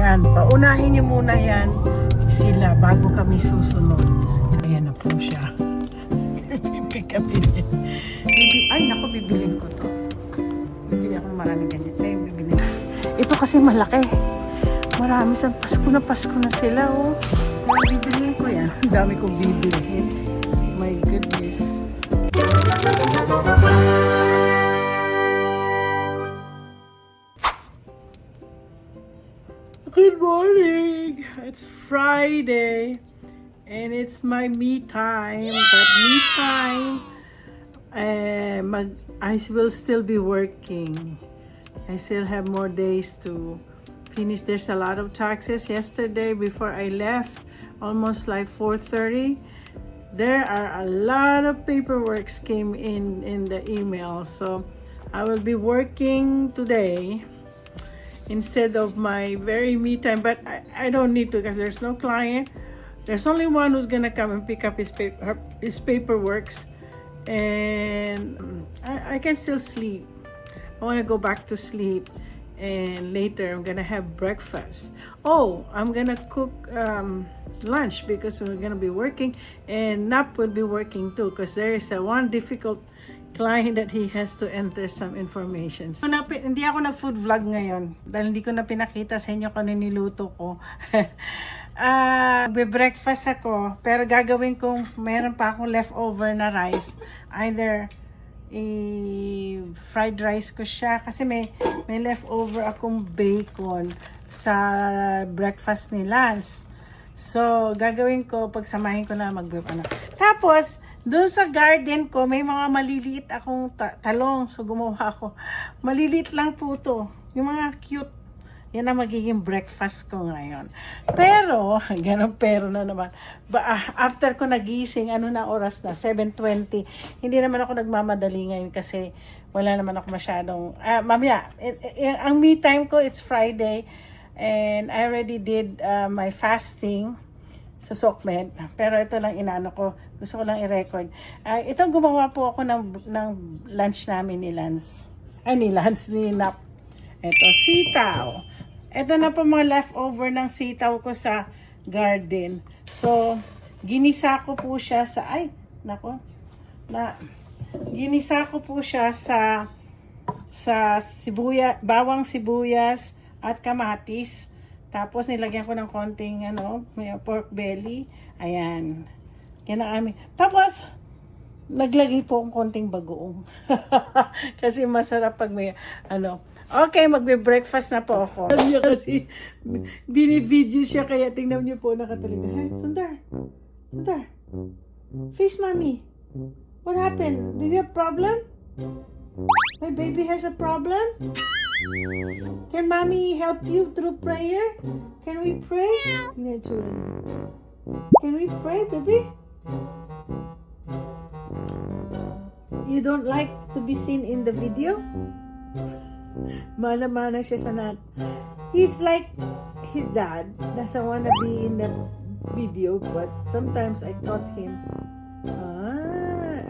Yan, paunahin niyo muna yan sila bago kami susunod. Ayan na po siya. Pipick up din. Ay, naku, bibilin ko to. Bibili ako ng maraming ganyan. Ay, bibili. Ito kasi malaki. Marami sa Pasko na sila, oh. Kaya bibilin ko yan. Ang dami kong bibilhin. My goodness. Good morning! It's Friday and it's my me time. But me time, I will still be working. I still have more days to finish. There's a lot of taxes. Yesterday, before I left, almost like 4:30, there are a lot of paperwork came in the email. So I will be working today instead of my very me time, but I don't need to because there's no client. There's only one who's gonna come and pick up his paperwork, and I can still sleep. I want to go back to sleep, and later I'm gonna have breakfast. Oh, I'm gonna cook lunch because we're gonna be working, and Nap will be working too because there is one difficult client that he has to enter some information. So, hindi ako nag-food vlog ngayon dahil hindi ko na pinakita sa inyo kung niluto ko. Breakfast ako, pero gagawin kong meron pa akong leftover na rice. Either fried rice ko siya kasi may leftover akong bacon sa breakfast ni Lance. So, gagawin ko, pagsamahin ko na Tapos, doon sa garden ko, may mga maliliit akong talong. So, gumawa ako. Maliliit lang po to. Yung mga cute. Yan ang magiging breakfast ko ngayon. Pero, pero na naman. After ko nagising, ano na oras na? 7:20. Hindi naman ako nagmamadali ngayon kasi wala naman ako masyadong... mamaya, ang me time ko, it's Friday. And I already did my fasting sa SOCMED. Pero ito lang inaano ko. Gusto ko lang i-record. Itong gumawa po ako ng lunch namin ni Lance. Ni Nap. Ito, sitaw. Ito na po mga leftover ng sitaw ko sa garden. So, ginisa ko po siya sa... Ginisa ko po siya sa bawang sibuyas at kamatis. Tapos nilagyan ko ng konting may pork belly. Ayan. Yan ang amin. Tapos naglagay po akong konting bagoong. Kasi masarap pag may Okay, magbe-breakfast na po ako. Alam niyo kasi bini-video siya kaya tingnan niyo po nakatalikod. Hey, Sundar. Face mommy. What happened? Do you have problem? My baby has a problem? Can mommy help you through prayer? Can we pray? Can we pray, baby? You don't like to be seen in the video? Mana-mana siya sa He's like his dad. Doesn't want to be in the video, but sometimes I taught him.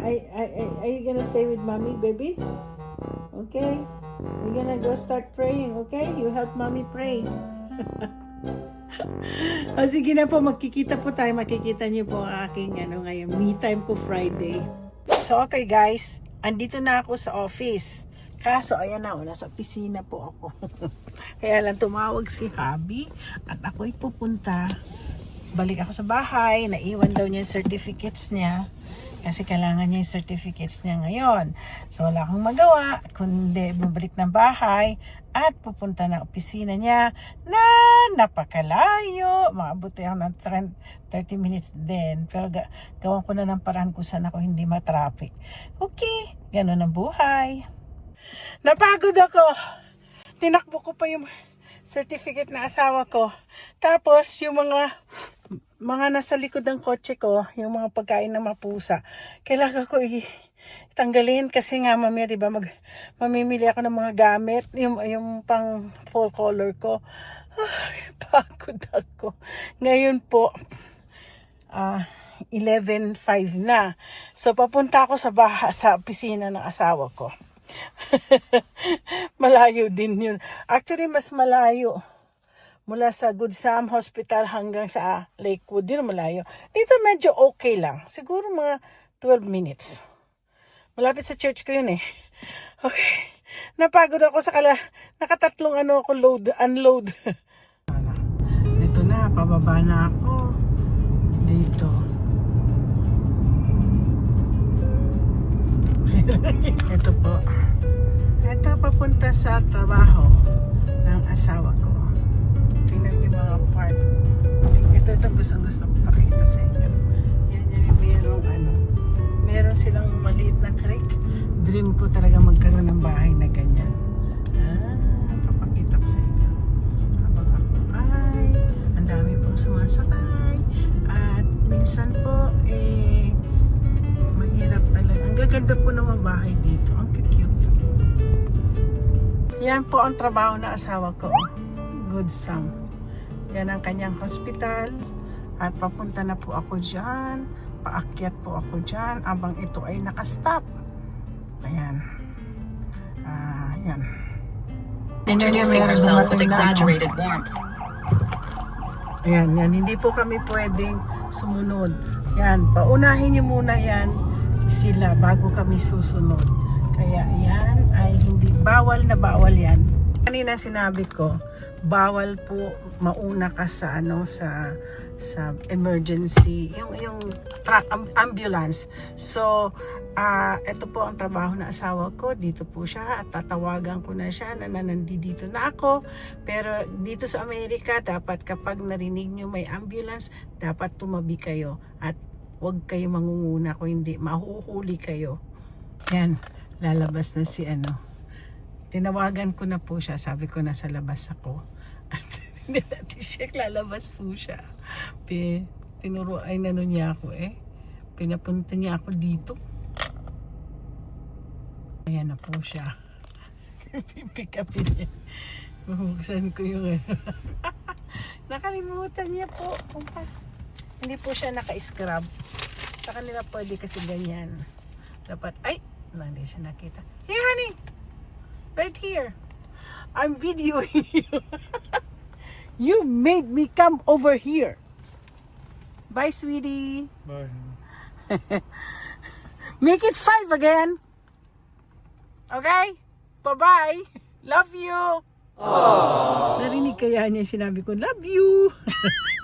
Are you gonna stay with mommy, baby? Okay. We're gonna go start praying, okay? You help mommy pray. Sige na po, magkikita po tayo. Makikita niyo po ang aking ngayon, me time ko Friday. So, okay guys. Andito na ako sa office. Kaso, ayan na, nasa opisina po ako. Kaya lang tumawag si Habi at ako'y pupunta. Balik ako sa bahay. Naiwan daw niya yung certificates niya. Kasi kailangan niya yung certificates niya ngayon. So, wala akong magawa, kundi bumalik ng bahay at pupunta na opisina niya na napakalayo. Maabuti ako ng 30 minutes din. Pero gawan ko na ng paraan kung saan ako hindi matraffic. Okay, ganun ang buhay. Napagod ako. Tinakbo ko pa yung certificate na asawa ko. Tapos, yung mga nasa likod ng kotse ko, yung mga pagkain ng mapusa, kailangan ko tanggalin kasi nga mamaya, diba, mamimili ako ng mga gamit, yung pang full color ko. Pagod ako. Ngayon po, 11:05 na. So, papunta ako sa opisina ng asawa ko. Malayo din yun. Actually, mas malayo mula sa Good Sam Hospital hanggang sa Lakewood. Yun malayo. Dito medyo okay lang. Siguro mga 12 minutes. Malapit sa church ko yun eh. Okay. Napagod ako sa nakatatlong ako unload. Ito na, pababa na ako. Dito. Ito po. Ito papunta sa trabaho ng asawa ko. Tingnan niyo mga part. Itong gusto ko pakita sa inyo. Yan meron silang maliit na creek. Dream ko talaga magkaroon ng bahay na ganyan. Papakita ko sa inyo. Habang ako ang dami pong sumasakay. At minsan po, mahirap talaga. Ang gaganda po ng mga bahay dito. Ang cute. Yan po ang trabaho ng asawa ko. Good Sam. Yan ang kanyang hospital. At papunta na po ako dyan. Paakyat po ako dyan. Abang ito ay nakastop. Ayan. Yan. Introducing herself with exaggerated warmth. Ayan. Hindi po kami pwedeng sumunod. Yan. Paunahin niyo muna yan sila bago kami susunod. Kaya yan ay hindi bawal yan. Kanina sinabi ko, bawal po mauna ka sa sa emergency, yung truck ambulance. So, ito po ang trabaho ng asawa ko. Dito po siya at tatawagan ko na siya na nandito na ako. Pero dito sa Amerika, dapat kapag narinig nyo may ambulance, dapat tumabi kayo at huwag kayo mangunguna, kung hindi mahuhuli kayo. Yan, lalabas na si Tinawagan ko na po siya, sabi ko nasa labas ako. At hindi natin siya, lalabas po siya. Tinuruan niya ako pinapunta niya ako dito. Ayan na po siya. Pick upin niya. Bubuksan ko yung nakalimutan niya po. Hindi po siya naka-scrub. Sa kanila pwede kasi ganyan. Dapat, hindi siya nakita. Here honey! Right here. I'm videoing you. You made me come over here. Bye, sweetie. Bye. Make it 5 again. Okay? Bye-bye. Love you. Aww. Narinig kaya niya sinabi ko, love you.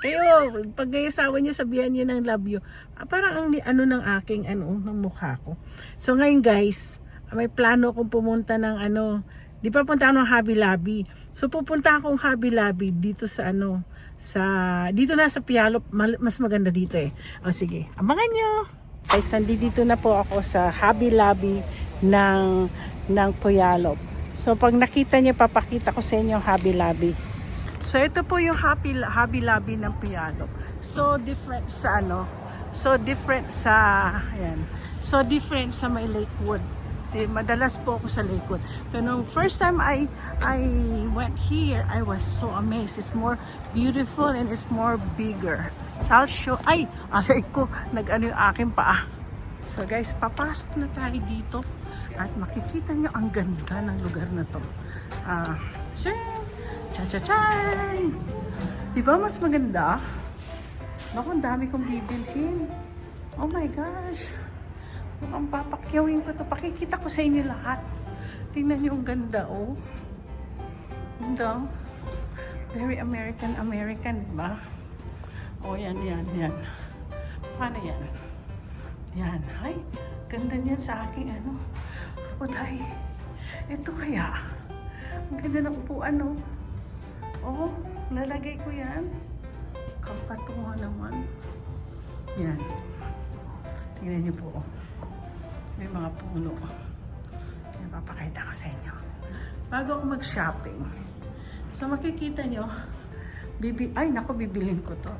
Kayo, pag asawa niyo, sabihan niyo ng love you. Parang ang ng aking ng mukha ko. So ngayon guys, may plano akong pumunta ng di pa punta ako ng Hobby Lobby. So pupunta akong Hobby Lobby dito sa dito na sa Puyallup, mas maganda dito O sige, abangan nyo. Guys, nandito na po ako sa Hobby Lobby ng Puyallup. So pag nakita nyo, papakita ko sa inyo Hobby Lobby. So ito po yung Hobby Lobby ng Puyallup. So different sa So different sa may Lakewood. Madalas po ako sa Lakewood. Pero nung first time I went here, I was so amazed. It's more beautiful and it's more bigger. So I'll show, alay ko, yung aking paa. So guys, papasok na tayo dito at makikita nyo ang ganda ng lugar na to. Cha-cha-chan! Diba mas maganda? Naku, ang dami kong bibilhin. Oh my gosh! Ang papakyawin ko to. Pakikita ko sa inyo lahat. Tingnan nyo ang ganda, Ganda. Very American, diba? Yan. Paano yan? Yan. Ay, ganda niyan sa aking Ako tayo. Ito kaya. Ang ganda ng upuan, lalagay ko yan. Kakatuwa naman. Yan. Tingnan niyo po, may mga puno. Yan, papakita ko sa inyo. Bago ako mag-shopping. So makikita nyo, bibilin ko to.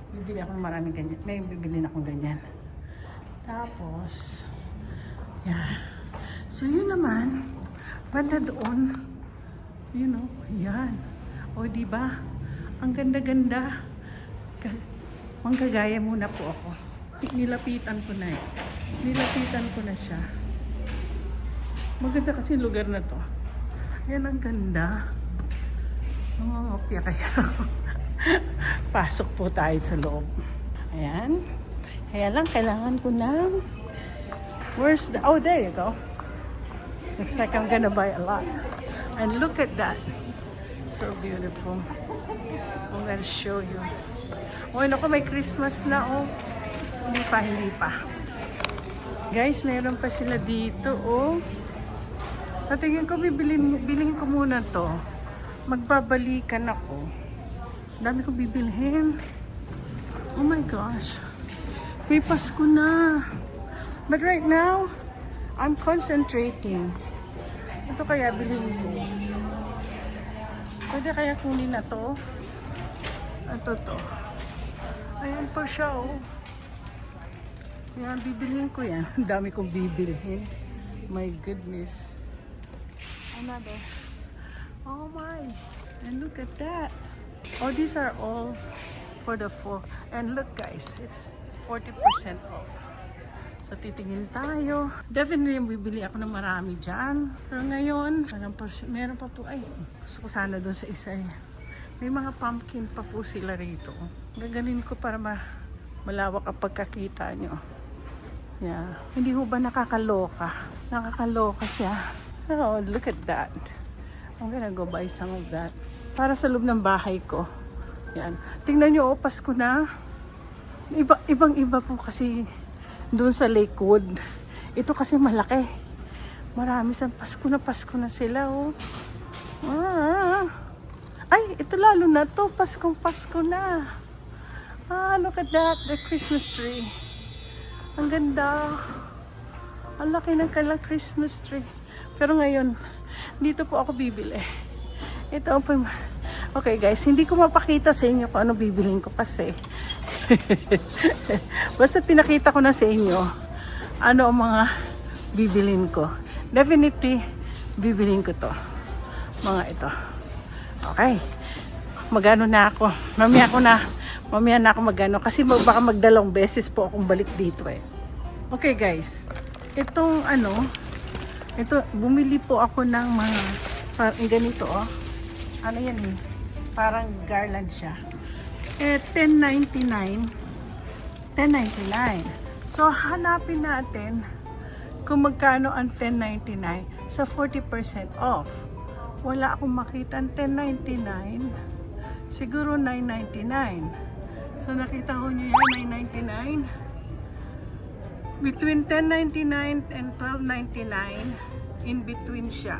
Bibili akong maraming ganyan. May bibilin akong ganyan. Tapos, yan. So yun naman, banda doon, yan. Diba? Ang ganda-ganda. Manggagaya muna po ako. Nilapitan ko na siya. Maganda kasi lugar na to. Yan ang ganda. Mangungopia kaya ako. Pasok po tayo sa loob. Ayan. Kaya lang, kailangan ko ng... Where's the... Oh, there you go. Looks like I'm gonna buy a lot. And look at that. So beautiful. I'm gonna show you. Oh, naku, may Christmas na, oh. Hindi pa. Guys, meron pa sila dito, oh. Sa tingin ko, bilhin ko muna to. Magbabalikan ako. Dami kong bibilhin. Oh my gosh. May Pasko na. But right now, I'm concentrating. Ito kaya bilhin ko. Pwede kaya kunin na to? Ito to. Ayan po siya, oh. Kaya bibilhin ko yan. Ang dami kong bibilhin. My goodness. Another. Oh my. And look at that. Oh, these are all for the fall. And look guys, it's 40% off. So titingin tayo. Definitely bibili ako ng marami dyan. Pero ngayon, meron pa po. Ay, gusto ko sana doon sa isa eh. May mga pumpkin pa po sila rito. Gaganin ko para malawak ang pagkakita nyo. Yeah. Hindi ho ba nakakaloka? Nakakaloka siya. Oh, look at that. I'm gonna go buy some of that. Para sa loob ng bahay ko. Yan. Tingnan nyo, oh, Pasko na. Ibang-iba po kasi doon sa Lakewood. Ito kasi malaki. Marami sa Pasko na sila, oh. Ay, ito lalo na to. Pasko na. Look at that. The Christmas tree. Ang ganda. Ang laki ng kanilang Christmas tree. Pero ngayon, dito po ako bibili. Ito po. Okay guys, hindi ko mapakita sa inyo kung ano bibilin ko kasi. Basta pinakita ko na sa inyo ano ang mga bibilin ko. Definitely, bibilin ko to. Mga ito. Okay. Magano na ako. Mamaya na ako magano. Kasi baka magdalawang beses po akong balik dito eh. Okay guys. Itong ito, bumili po ako ng mga parang ganito oh. Ano yan eh? Parang garland siya. $10.99. So, hanapin natin kung magkano ang $10.99 sa 40% off. Wala akong makita ang $10.99. Siguro $9.99. So, nakita ko nyo yan, $9.99. Between $10.99 and $12.99, in between siya.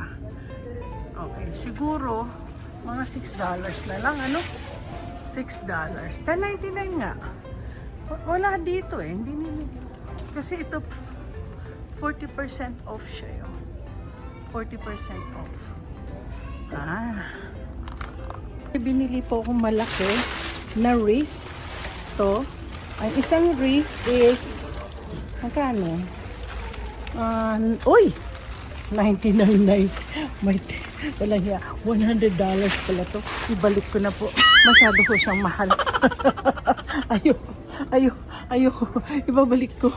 Okay, siguro mga $6 na lang, ano? $6. $10.99 nga. Wala dito eh. Hindi nila. Kasi ito 40% off siya yun. 40% off. Binili po akong malaki na wreath. To. Ang isang wreath is magkano? Uy! $99.9. Walang hiya. $100 pala to. Ibalik ko na po. Masyado ko siyang mahal. Ayoko. Ibabalik ko.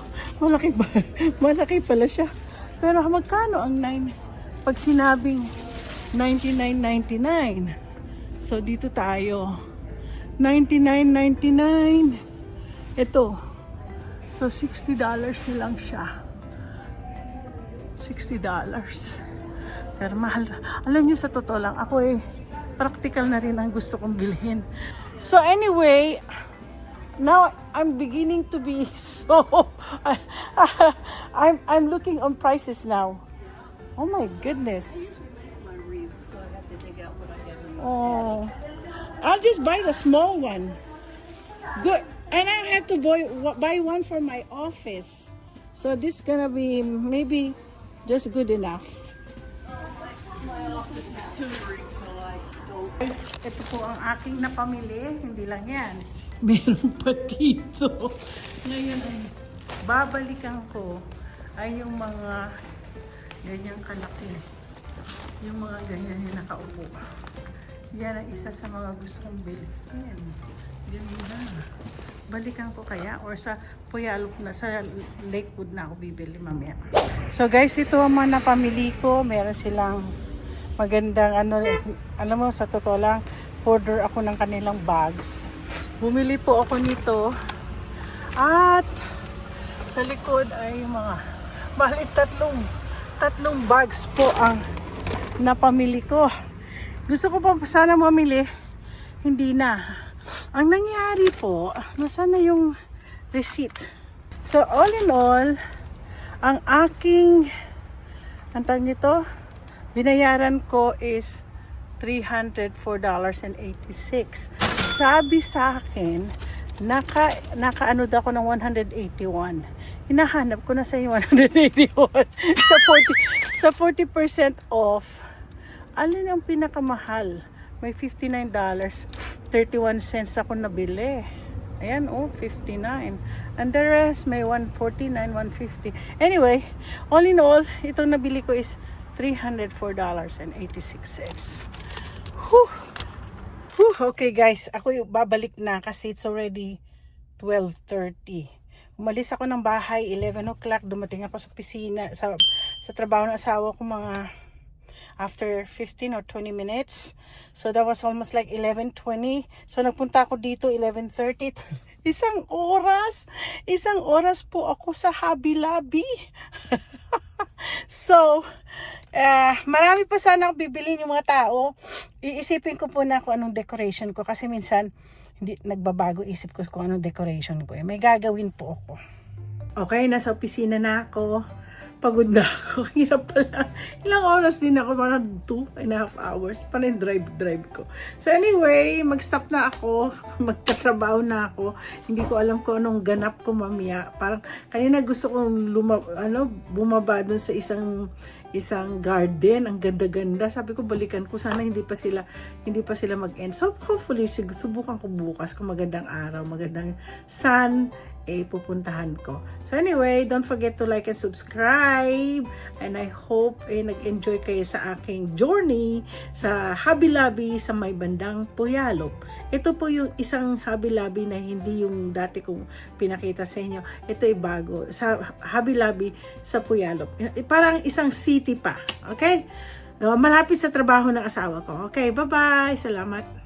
Malaki pala siya. Pero magkano ang 9? Pag sinabing $99.99. So dito tayo. $99.99. Ito. So $60 na lang siya. $60. Pero mahal. Alam niyo sa totoo lang, ako practical na rin ang gusto kong bilhin. So anyway, now I'm beginning to be so I'm looking on prices now. Oh my goodness. Oh, I'll just buy the small one. Good. And I have to buy one for my office. So this is gonna be maybe just good enough. My office is tutoring, so I don't. Guys, ito po ang aking napamili. Hindi lang yan. Meron pa dito. Ngayon ay babalikan ko ay yung mga ganyang kalaki. Yung mga ganyan yung nakaupo. Yan ang isa sa mga gusto kong bilhin. Yan. Ganda. Balikan ko kaya or sa Puyallup na sa Lakewood na ako bibili mamaya. So guys, ito ang mga napamili ko. Meron silang magandang alam mo sa totoo lang, order ako ng kanilang bags. Bumili po ako nito. At sa likod ay mga bali tatlong bags po ang napamili ko. Gusto ko pa sana mamili, hindi na. Ang nangyari po, nasaan na yung receipt? So all in all, ang aking tawag nito, binayaran ko is $304.86. Sabi sa akin, naka-ano daw ako ng 181. Hinahanap ko na sa yung 181. sa 40% off. Alin ang pinakamahal? May $59.31 ako nabili. Ayan, 59. And the rest, may 149, 150. Anyway, all in all, itong nabili ko is $304.86. Okay guys, ako babalik na kasi it's already 12:30. Umalis ako ng bahay 11 o'clock, dumating ako sa opisina, sa trabaho ng asawa ko mga after 15 or 20 minutes. So that was almost like 11:20. So nagpunta ako dito 11:30. Isang oras po ako sa Hobby Lobby. So, marami pa sana ako bibilin yung mga tao. Iisipin ko po na kung anong decoration ko kasi minsan hindi nagbabago isip ko kung anong decoration ko. May gagawin po ako. Okay, nasa opisina na ako. Pagod na ako. Hirap pala. Ilang oras din ako. Parang 2.5 hours. Pa rin drive ko. So anyway, mag-stop na ako. Magtatrabaho na ako. Hindi ko alam kung anong ganap ko mamaya. Parang kanina gusto kong bumaba dun sa isang garden. Ang ganda-ganda. Sabi ko balikan ko. Sana hindi pa sila mag-end. So hopefully, subukan ko bukas kung magandang araw, magandang sun, pupuntahan ko. So anyway, don't forget to like and subscribe. And I hope nag-enjoy kayo sa aking journey sa Hobby Lobby sa may bandang Puyalop. Ito po yung isang Hobby Lobby na hindi yung dati kong pinakita sa inyo. Ito ay bago. Sa Hobby Lobby sa Puyalop. Parang isang city pa. Okay? Malapit sa trabaho ng asawa ko. Okay, bye-bye. Salamat.